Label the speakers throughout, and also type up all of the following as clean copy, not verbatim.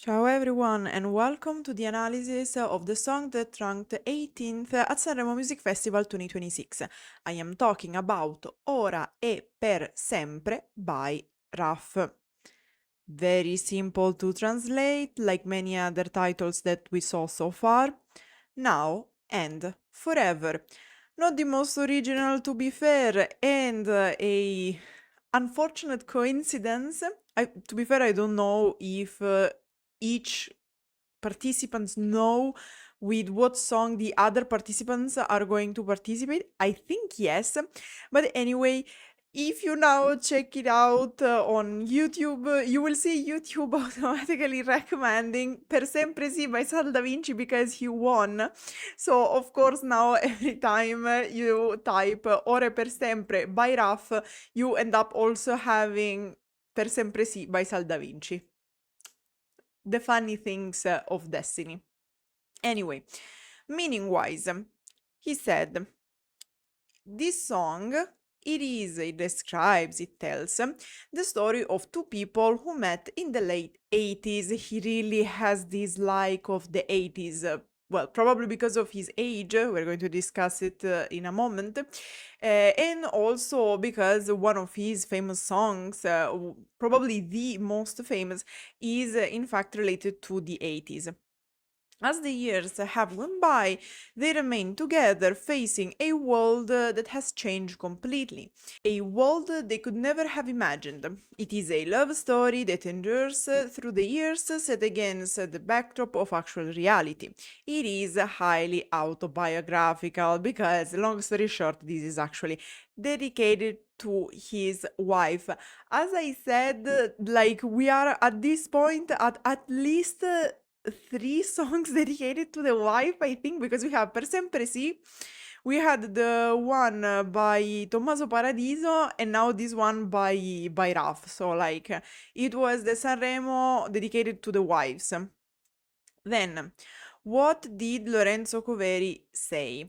Speaker 1: Ciao everyone and welcome to the analysis of the song that ranked 18th at Sanremo Music Festival 2026. I am talking about Ora e per sempre by Raf. Very simple to translate, like many other titles that we saw so far. Now and forever. Not the most original to be fair, and a unfortunate coincidence. To be fair, I don't know if each participants know with what song the other participants are going to participate. I think yes, but anyway, if you now check it out on YouTube, you will see YouTube automatically recommending Per Sempre Sì by Sal Da Vinci because he won. So, of course, now every time you type Ore per Sempre by Raf, you end up also having Per Sempre Sì by Sal Da Vinci. The funny things of destiny. Anyway, meaning wise, he said, this song, it describes, it tells the story of two people who met in the late 80s. He really has this like of the 80s. Well, probably because of his age, we're going to discuss it in a moment, and also because one of his famous songs, probably the most famous, is in fact related to the 80s. As the years have gone by, they remain together, facing a world that has changed completely. A world they could never have imagined. It is a love story that endures through the years, set against the backdrop of actual reality. It is highly autobiographical because, long story short, this is actually dedicated to his wife. As I said, like we are at this point at least 3 songs dedicated to the wife, I think, because we have Per Sempre Sì, we had the one by Tommaso Paradiso, and now this one by Raf. So, like, it was the Sanremo dedicated to the wives. Then, what did Lorenzo Coveri say?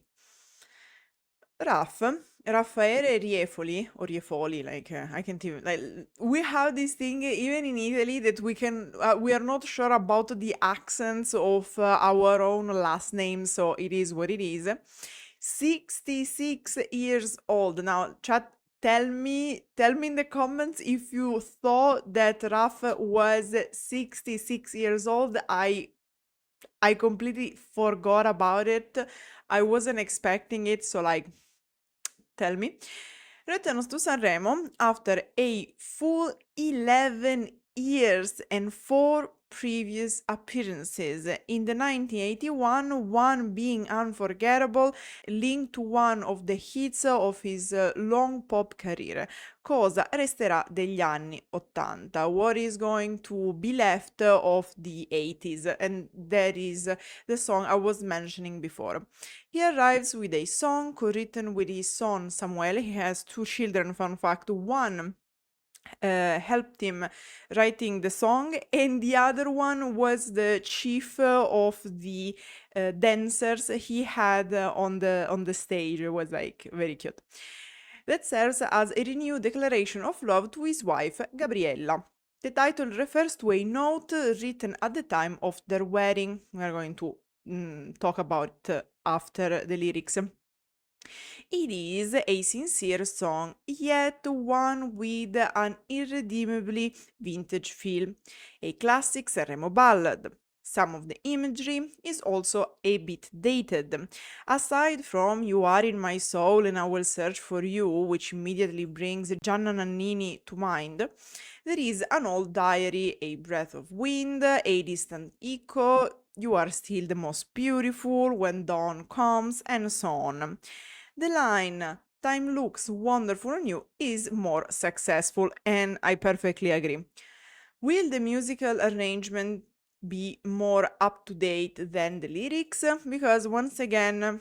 Speaker 1: Raffaele Riefoli, or Riefoli, like I can't even, like, we have this thing even in Italy that we are not sure about the accents of our own last name, so it is what it is. 66 years old. Now, chat, tell me in the comments if you thought that Raf was 66 years old. I completely forgot about it. I wasn't expecting it, so like, tell me. Returns to Sanremo after a full 11 years and 4 previous appearances. In the 1981, one being unforgettable, linked to one of the hits of his long pop career. Cosa resterà degli anni 80? What is going to be left of the 80s? And that is the song I was mentioning before. He arrives with a song co-written with his son Samuel. He has 2 children, fun fact. One helped him writing the song, and the other one was the chief of the dancers he had on the stage. It was like very cute. That serves as a renewed declaration of love to his wife Gabriella. The title refers to a note written at the time of their wedding. We are going to talk about it after the lyrics. It is a sincere song, yet one with an irredeemably vintage feel, a classic Sanremo ballad. Some of the imagery is also a bit dated. Aside from You Are in My Soul and I Will Search for You, which immediately brings Gianna Nannini to mind, there is an old diary, a breath of wind, a distant echo, You Are Still the Most Beautiful When Dawn Comes, and so on. The line Time looks wonderful on you is more successful, and I perfectly agree. Will the musical arrangement be more up to date than the lyrics? Because once again,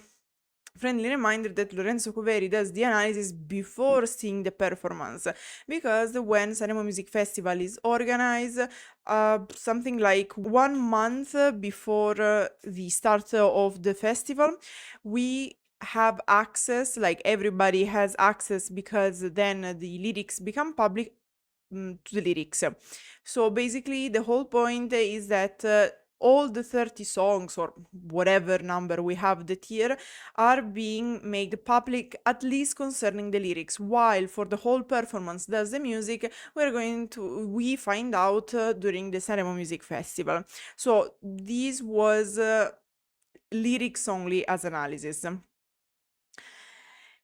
Speaker 1: friendly reminder that Lorenzo Coveri does the analysis before seeing the performance, because when Sanremo Music Festival is organized, something like 1 month before the start of the festival, we have access, like everybody has access, because then the lyrics become public to the lyrics. So basically, the whole point is that all the 30 songs, or whatever number we have that year, are being made public, at least concerning the lyrics, while for the whole performance, thus the music, we find out during the Sanremo Music Festival. So this was lyrics only as analysis.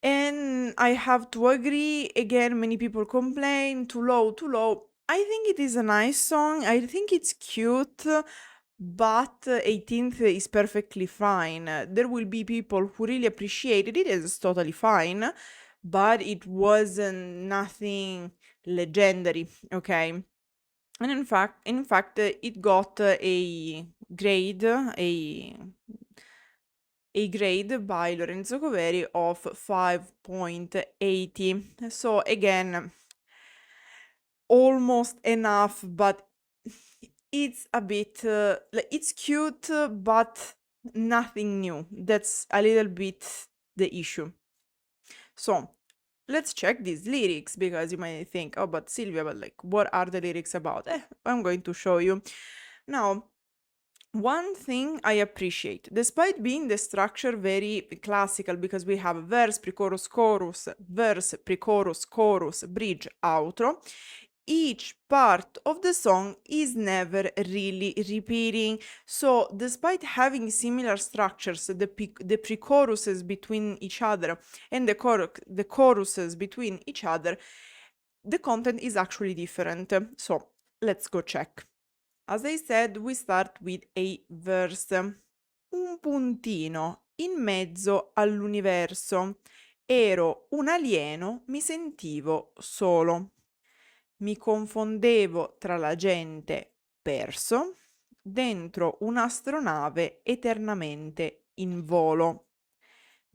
Speaker 1: And I have to agree, again, many people complain, too low, too low. I think it is a nice song, I think it's cute, but 18th is perfectly fine. There will be people who really appreciate it, it is totally fine, but it wasn't nothing legendary, okay? And in fact, it got a grade, a grade by Lorenzo Coveri of 5.80. So again, almost enough, but it's a bit, it's cute, but nothing new. That's a little bit the issue. So let's check these lyrics, because you might think, oh, but Silvia, but like, what are the lyrics about? I'm going to show you. Now, one thing I appreciate, despite being the structure very classical, because we have verse, pre-chorus, chorus, verse, pre-chorus, chorus, bridge, outro, each part of the song is never really repeating. So despite having similar structures, the pre-choruses between each other and the choruses between each other, the content is actually different. So let's go check. As I said, we start with a verse. Un puntino in mezzo all'universo. Ero un alieno, mi sentivo solo. Mi confondevo tra la gente, perso, dentro un'astronave eternamente in volo.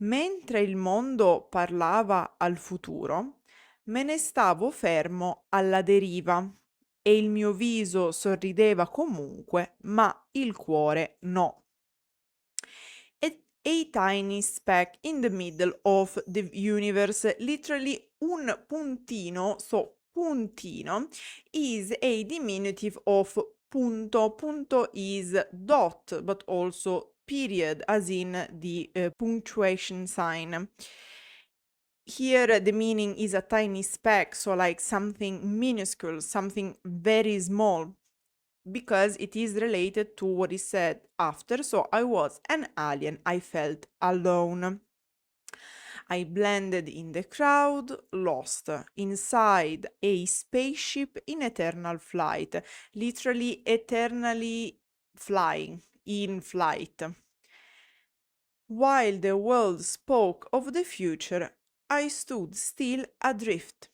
Speaker 1: Mentre il mondo parlava al futuro, me ne stavo fermo alla deriva e il mio viso sorrideva comunque, ma il cuore no. A tiny speck in the middle of the universe, literally un puntino, so puntino is a diminutive of punto. Punto is dot, but also period, as in the punctuation sign. Here the meaning is a tiny speck, so like something minuscule, something very small, because it is related to what is said after. So I was an alien, I felt alone. I blended in the crowd, lost inside a spaceship in eternal flight, literally eternally flying, in flight. While the world spoke of the future, I stood still adrift,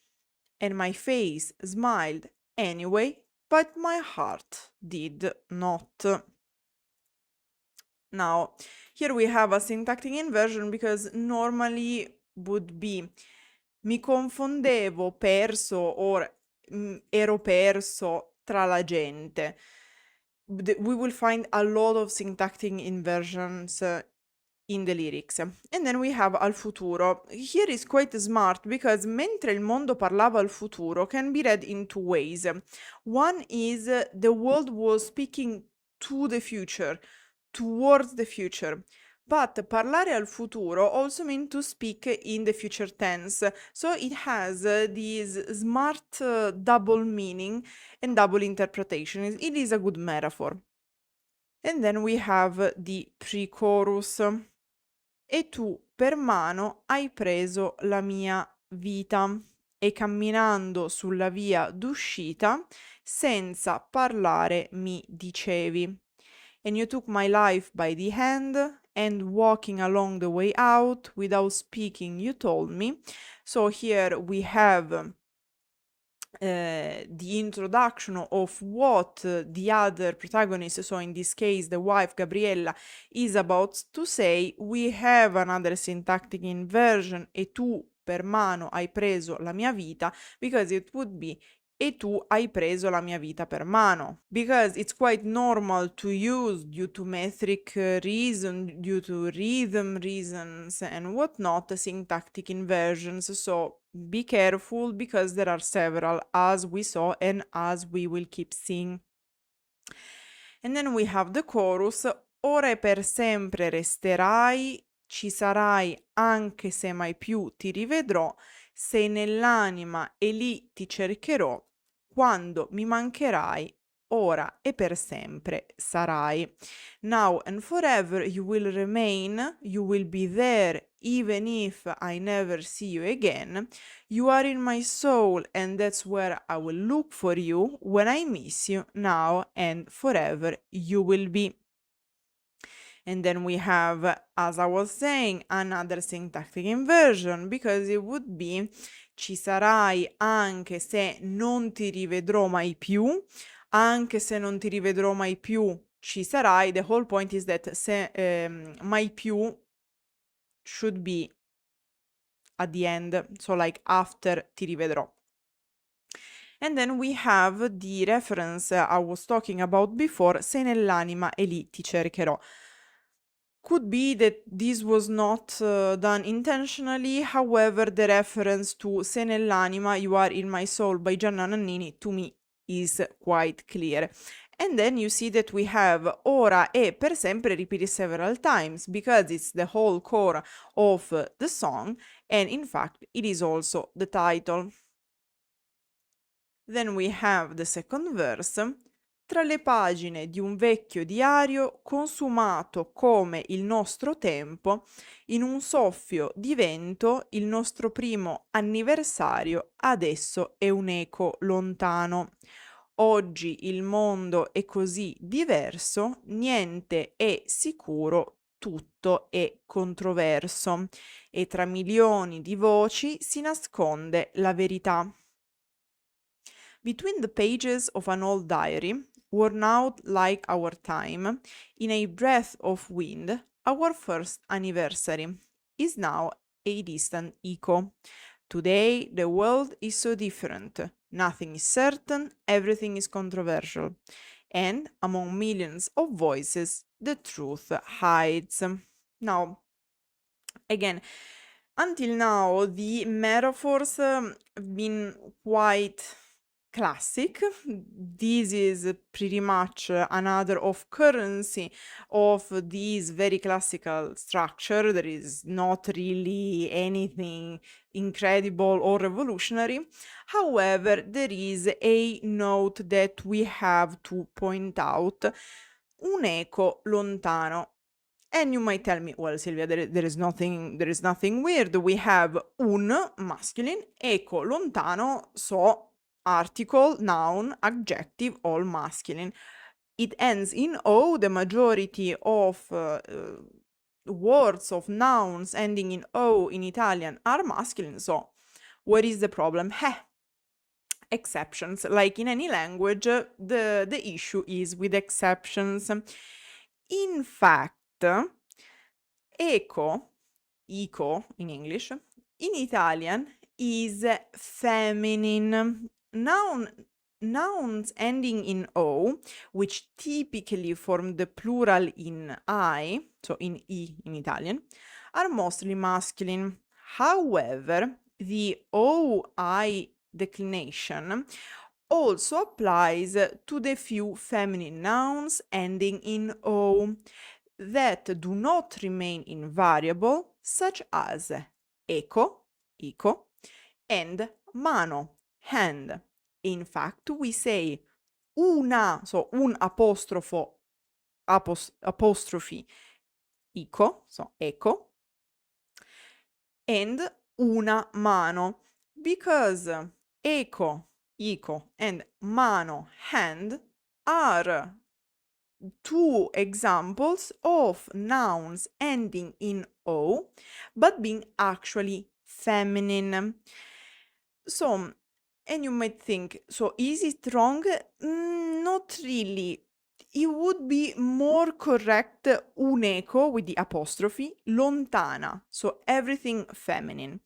Speaker 1: and my face smiled anyway, but my heart did not. Now, here we have a syntactic inversion, because normally would be mi confondevo, perso, or ero perso tra la gente. We will find a lot of syntactic inversions in the lyrics. And then we have al futuro. Here is quite smart, because mentre il mondo parlava al futuro can be read in two ways. One is the world was speaking to the future, towards the future. But parlare al futuro also means to speak in the future tense. So it has this smart double meaning and double interpretation. It is a good metaphor. And then we have the pre-chorus. E tu per mano hai preso la mia vita e camminando sulla via d'uscita senza parlare mi dicevi. And you took my life by the hand and walking along the way out without speaking you told me. So here we have the introduction of what the other protagonist, so in this case the wife Gabriella, is about to say. We have another syntactic inversion, e tu per mano hai preso la mia vita, because it would be e tu hai preso la mia vita per mano, because it's quite normal to use due to metric reason, due to rhythm reasons and whatnot, syntactic inversions. So Be careful because there are several, as we saw and as we will keep seeing. And then we have the chorus. Ora e per sempre resterai, ci sarai anche se mai più ti rivedrò, sei nell'anima e lì ti cercherò, quando mi mancherai, ora e per sempre sarai. Now and forever you will remain, you will be there even if I never see you again. You are in my soul and that's where I will look for you. When I miss you, now and forever you will be. And then we have, as I was saying, another syntactic inversion because it would be ci sarai anche se non ti rivedrò mai più, anche se non ti rivedrò mai più ci sarai. The whole point is that se mai più should be at the end, so like after ti rivedrò. And then we have the reference I was talking about before, sei nell'anima e lì ti cercherò. Could be that this was not done intentionally, however the reference to sei nell'anima, you are in my soul by Gianna Nannini to me is quite clear. And then you see that we have ora e per sempre repeated several times because it's the whole core of the song and in fact it is also the title. Then we have the second verse. Tra le pagine di un vecchio diario consumato come il nostro tempo, in un soffio di vento il nostro primo anniversario adesso è un eco lontano. Oggi il mondo è così diverso, niente è sicuro, tutto è controverso e tra milioni di voci si nasconde la verità. Between the pages of an old diary, worn out like our time, in a breath of wind, our first anniversary is now a distant echo. Today the world is so different. Nothing is certain, everything is controversial. And among millions of voices, the truth hides. Now, again, until now, the metaphors have been quite classic. This is pretty much another occurrence of this very classical structure. There is not really anything incredible or revolutionary. However, there is a note that we have to point out. Un eco lontano. And you might tell me, well, Silvia, there is nothing weird. We have un masculine, eco lontano, so article, noun, adjective, all masculine. It ends in O. The majority of words of nouns ending in O in Italian are masculine. So what is the problem? Exceptions. Like in any language, the issue is with exceptions. In fact, eco in English, in Italian is feminine. Nouns ending in O, which typically form the plural in I, so in I in Italian, are mostly masculine. However, the OI declination also applies to the few feminine nouns ending in O that do not remain invariable, such as eco, ico, and mano, hand. In fact, we say una, so un apostrophe, ico, so eco, and una mano, because eco, ico, and mano, hand are two examples of nouns ending in O, but being actually feminine. So, and you might think, so is it wrong? Not really. It would be more correct un eco with the apostrophe, lontana, so everything feminine.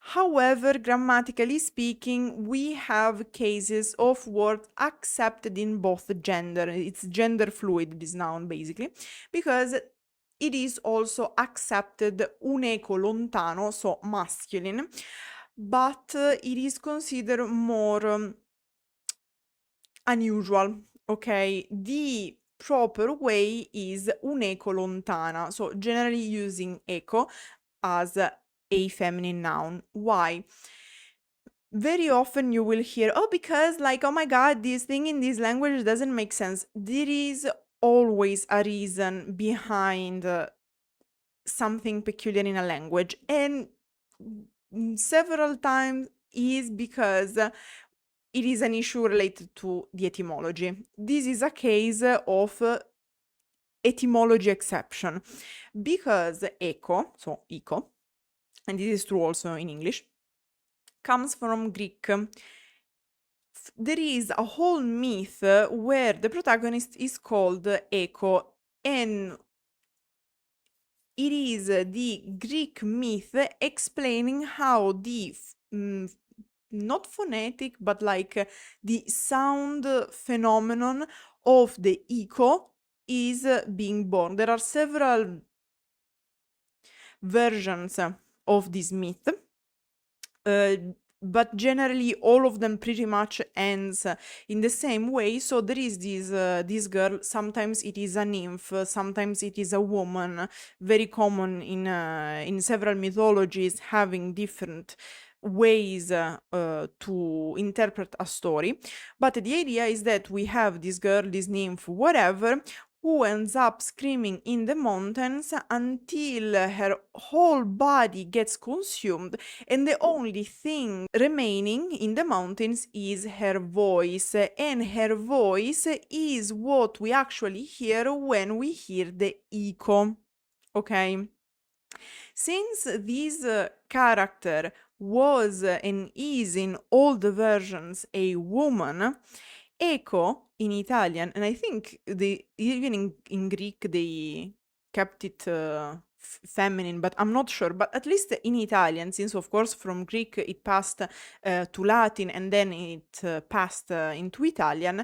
Speaker 1: However, grammatically speaking, we have cases of words accepted in both gender. It's gender fluid, this noun basically, because it is also accepted un eco lontano, so masculine, but it is considered more unusual, ok? The proper way is un'eco lontana, so generally using eco as a feminine noun. Why? Very often you will hear, oh, because like, oh my God, this thing in this language doesn't make sense. There is always a reason behind something peculiar in a language, and several times is because it is an issue related to the etymology. This is a case of etymology exception, because eco, so eco, and this is true also in English, comes from Greek. There is a whole myth where the protagonist is called Echo, and it is the Greek myth explaining how the not phonetic, but like the sound phenomenon of the echo is being born. There are several versions of this myth, but generally all of them pretty much ends in the same way. So there is this girl, sometimes it is a nymph, sometimes it is a woman, very common in several mythologies, having different ways to interpret a story. But the idea is that we have this girl, this nymph, whatever, who ends up screaming in the mountains until her whole body gets consumed, and the only thing remaining in the mountains is her voice, and her voice is what we actually hear when we hear the echo. Okay? Since this character was and is in all the versions a woman, echo in Italian, and I think even in Greek they kept it feminine, but I'm not sure. But at least in Italian, since of course from Greek it passed to Latin and then it passed into Italian,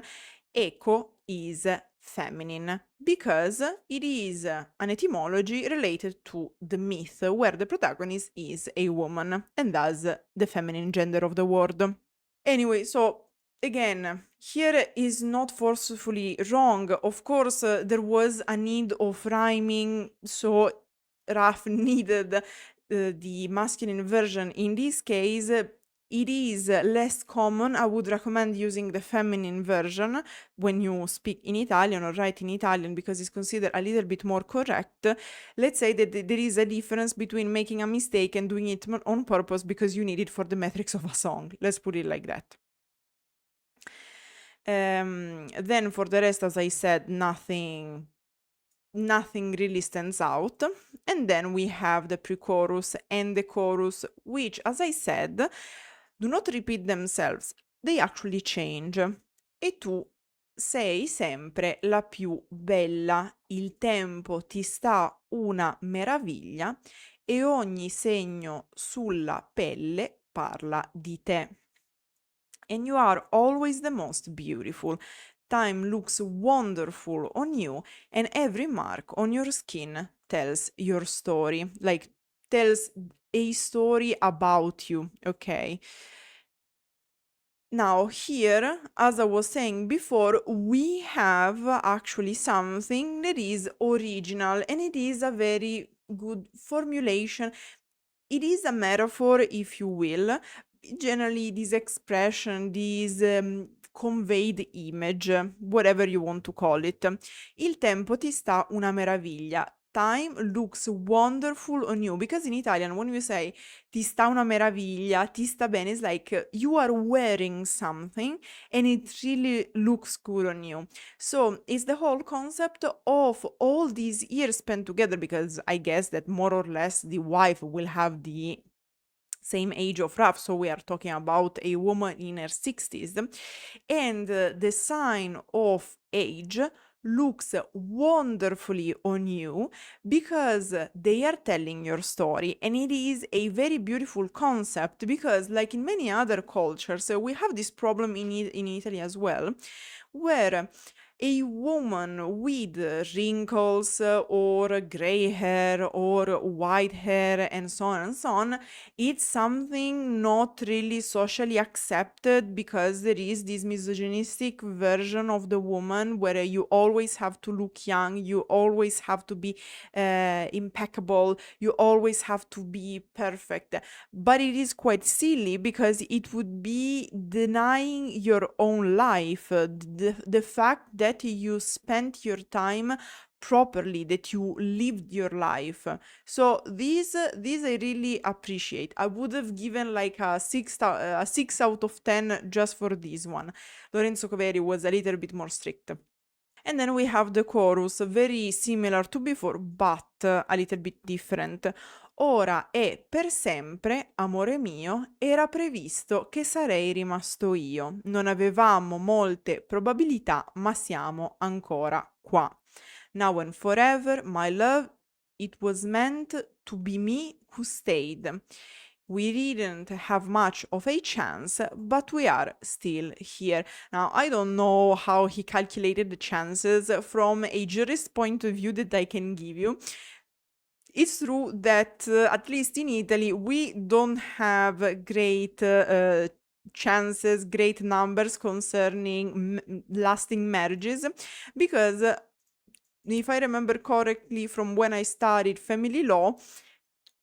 Speaker 1: echo is feminine because it is an etymology related to the myth where the protagonist is a woman and thus the feminine gender of the word. Anyway, so again, here is not forcefully wrong. Of course, there was a need of rhyming, so Raf needed the masculine version. In this case, it is less common. I would recommend using the feminine version when you speak in Italian or write in Italian because it's considered a little bit more correct. Let's say that there is a difference between making a mistake and doing it on purpose because you need it for the metrics of a song. Let's put it like that. Then for the rest, as I said, nothing really stands out. And then we have the pre-chorus and the chorus, which, as I said, do not repeat themselves. They actually change. E tu sei sempre la più bella, il tempo ti sta una meraviglia e ogni segno sulla pelle parla di te. And you are always the most beautiful. Time looks wonderful on you, and every mark on your skin tells your story, like tells a story about you, okay? Now, here, as I was saying before, we have actually something that is original and it is a very good formulation. It is a metaphor, if you will. Generally, this expression, this conveyed image, whatever you want to call it. Il tempo ti sta una meraviglia. Time looks wonderful on you, because in Italian when we say ti sta una meraviglia, ti sta bene, it's like you are wearing something and it really looks good on you. So it's the whole concept of all these years spent together, because I guess that more or less the wife will have the same age of Raf, so we are talking about a woman in her 60s, and the sign of age looks wonderfully on you because they are telling your story, and it is a very beautiful concept because, like in many other cultures, we have this problem in Italy as well, where a woman with wrinkles or gray hair or white hair and so on and so on, it's something not really socially accepted because there is this misogynistic version of the woman where you always have to look young, you always have to be impeccable, you always have to be perfect. But it is quite silly because it would be denying your own life, the fact that you spent your time properly, that you lived your life. So these I really appreciate. I would have given like a 6 out of 10 just for this one. Lorenzo Coveri was a little bit more strict. And then we have the chorus, very similar to before, but a little bit different. Ora e per sempre, amore mio, era previsto che sarei rimasto io. Non avevamo molte probabilità, ma siamo ancora qua. Now and forever, my love, it was meant to be me who stayed. We didn't have much of a chance, but we are still here. Now, I don't know how he calculated the chances from a jurist point of view that I can give you. It's true that, at least in Italy, we don't have great chances, great numbers concerning lasting marriages, because if I remember correctly from when I studied family law,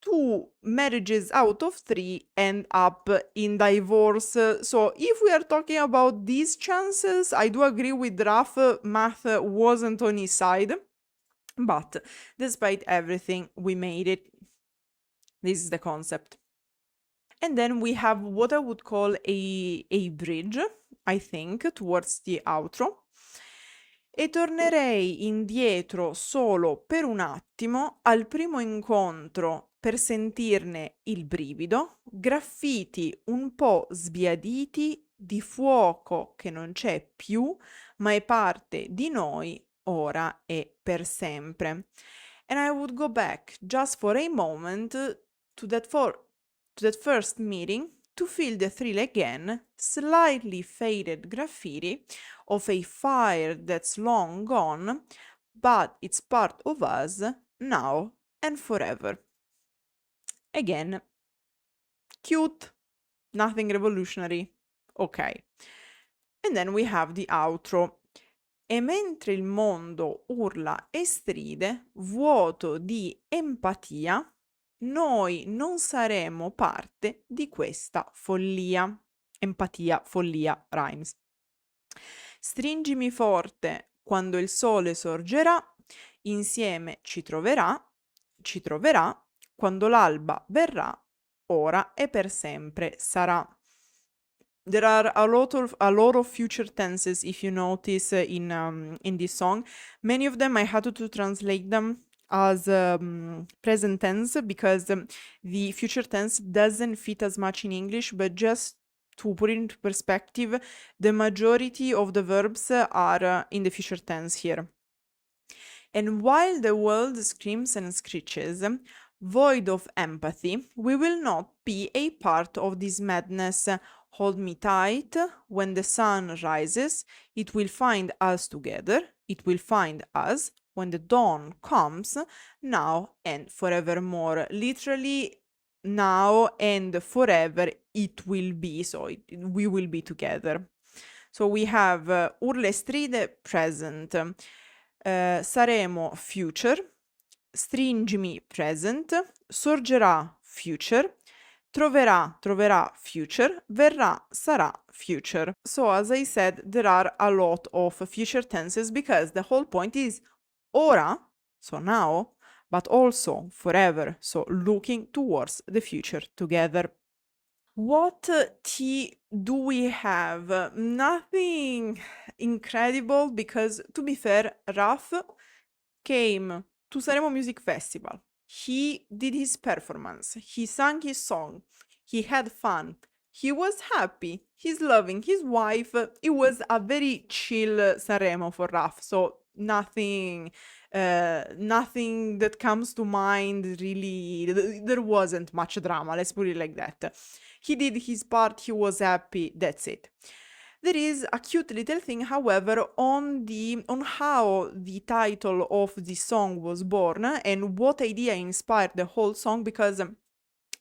Speaker 1: 2 marriages out of 3 end up in divorce. So if we are talking about these chances, I do agree with Raf, math wasn't on his side. But despite everything, we made it. This is the concept. And then we have what I would call a bridge, I think, towards the outro. E tornerei indietro solo per un attimo al primo incontro per sentirne il brivido, graffiti un po' sbiaditi di fuoco che non c'è più, ma è parte di noi ora e per sempre. And I would go back just for a moment to that first meeting to feel the thrill again, slightly faded graffiti of a fire that's long gone, but it's part of us now and forever. Again, cute, nothing revolutionary, ok. And then we have the outro. E mentre il mondo urla e stride, vuoto di empatia, noi non saremo parte di questa follia. Empatia, follia, rhymes. Stringimi forte quando il sole sorgerà, insieme ci troverà, quando l'alba verrà, ora e per sempre sarà. There are a lot of future tenses, if you notice, in this song. Many of them I had to translate them as present tense because the future tense doesn't fit as much in English, but just to put it into perspective, the majority of the verbs are in the future tense here. And while the world screams and screeches, void of empathy, we will not be a part of this madness. Hold me tight, when the sun rises, it will find us together, it will find us, when the dawn comes, now and forevermore. Literally, now and forever it will be, so we will be together. So we have urle stride, present, saremo, future, stringimi, present, sorgerà, future, troverà, future, verrà, sarà, future. So as I said, there are a lot of future tenses because the whole point is ora, so now, but also forever, so looking towards the future together. What tea do we have? Nothing incredible because, to be fair, Raf came to Sanremo Music Festival. He did his performance, he sang his song, he had fun, he was happy, he's loving his wife. It was a very chill Sanremo for Raf, so nothing that comes to mind really. There wasn't much drama, let's put it like that. He did his part, he was happy, that's it. There is a cute little thing, however, on how the title of the song was born and what idea inspired the whole song, because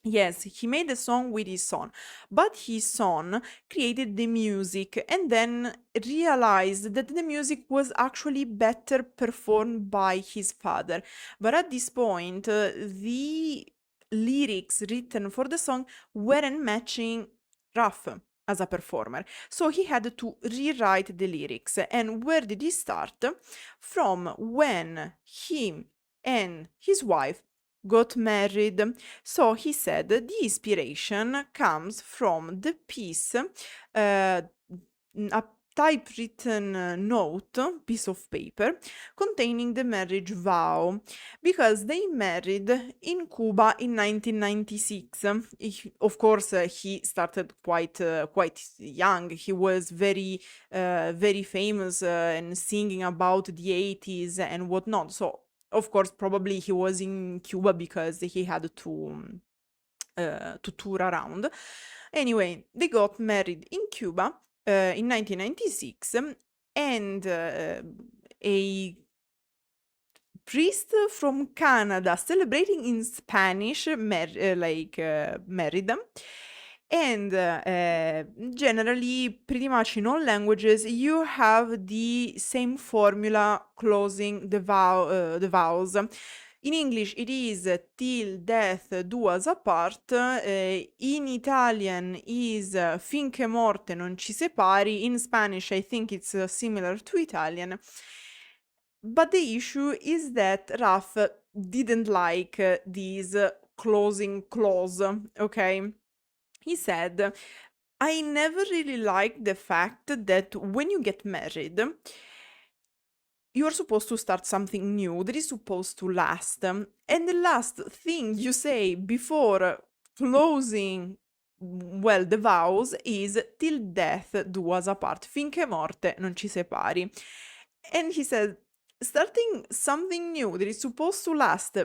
Speaker 1: yes, he made the song with his son, but his son created the music and then realized that the music was actually better performed by his father. But at this point, the lyrics written for the song weren't matching Raf as a performer. So he had to rewrite the lyrics. And where did he start? From when him and his wife got married. So he said the inspiration comes from the piece, a typewritten piece of paper containing the marriage vow, because they married in Cuba in 1996. Of course, he started quite young. He was very famous and singing about the 80s and whatnot. So of course, probably he was in Cuba because he had to tour around. Anyway, they got married in Cuba in 1996, and a priest from Canada celebrating in Spanish married them. And generally, pretty much in all languages, you have the same formula closing the vowels. In English, it is till death do us apart. In Italian is finché morte non ci separi. In Spanish, I think it's similar to Italian. But the issue is that Raf didn't like this closing clause, okay? He said, I never really liked the fact that when you get married, you're supposed to start something new that is supposed to last. And the last thing you say before closing, well, the vows is till death do us apart, finché morte non ci separi. And he said, starting something new that is supposed to last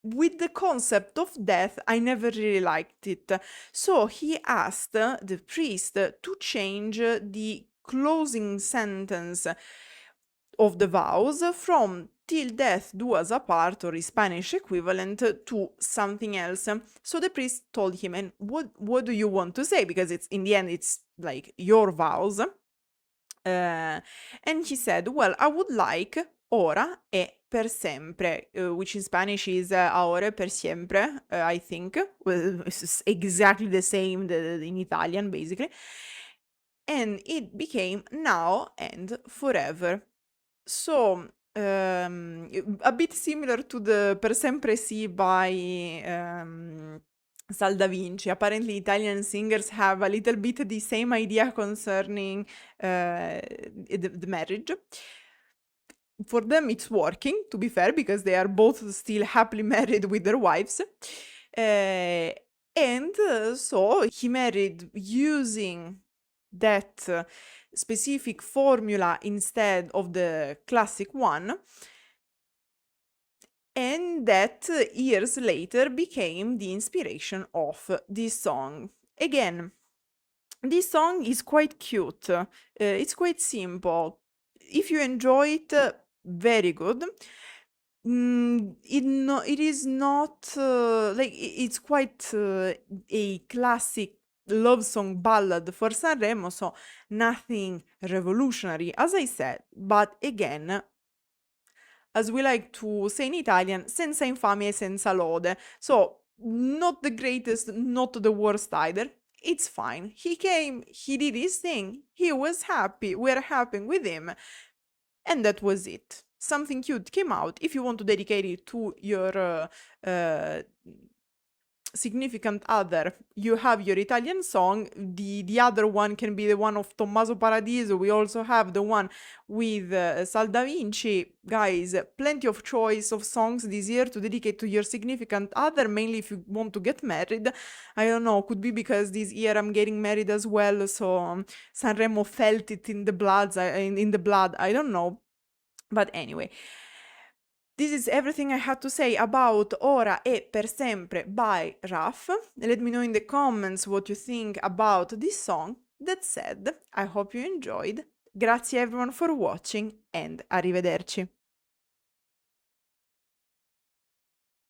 Speaker 1: with the concept of death, I never really liked it. So he asked the priest to change the closing sentence of the vows from till death do us apart, or his Spanish equivalent, to something else. So the priest told him, and what do you want to say? Because it's in the end, it's like your vows. And he said, well, I would like ora e per sempre, which in Spanish is ahora e per siempre, I think. Well, it's exactly the same in Italian, basically. And it became now and forever. So, a bit similar to the Per sempre sì by Sal da Vinci. Apparently, Italian singers have a little bit the same idea concerning the marriage. For them, it's working, to be fair, because they are both still happily married with their wives. So he married using that specific formula instead of the classic one, and that years later became the inspiration of this song. Again, this song is quite cute. It's quite simple. If you enjoy it, very good. It is not it's quite a classic love song ballad for Sanremo, so nothing revolutionary, as I said, but again, as we like to say in Italian, senza infamia e senza lode. So, not the greatest, not the worst either. It's fine. He came, he did his thing, he was happy, we're happy with him, and that was it. Something cute came out. If you want to dedicate it to your significant other, you have your Italian song. The other one can be the one of Tommaso Paradiso. We also have the one with Sal da Vinci. Guys, plenty of choice of songs this year to dedicate to your significant other, mainly if you want to get married. I don't know, could be because this year I'm getting married as well, so Sanremo felt it in the blood, I don't know. But anyway, this is everything I had to say about Ora e per sempre by Raf. Let me know in the comments what you think about this song. That said, I hope you enjoyed. Grazie everyone for watching and arrivederci.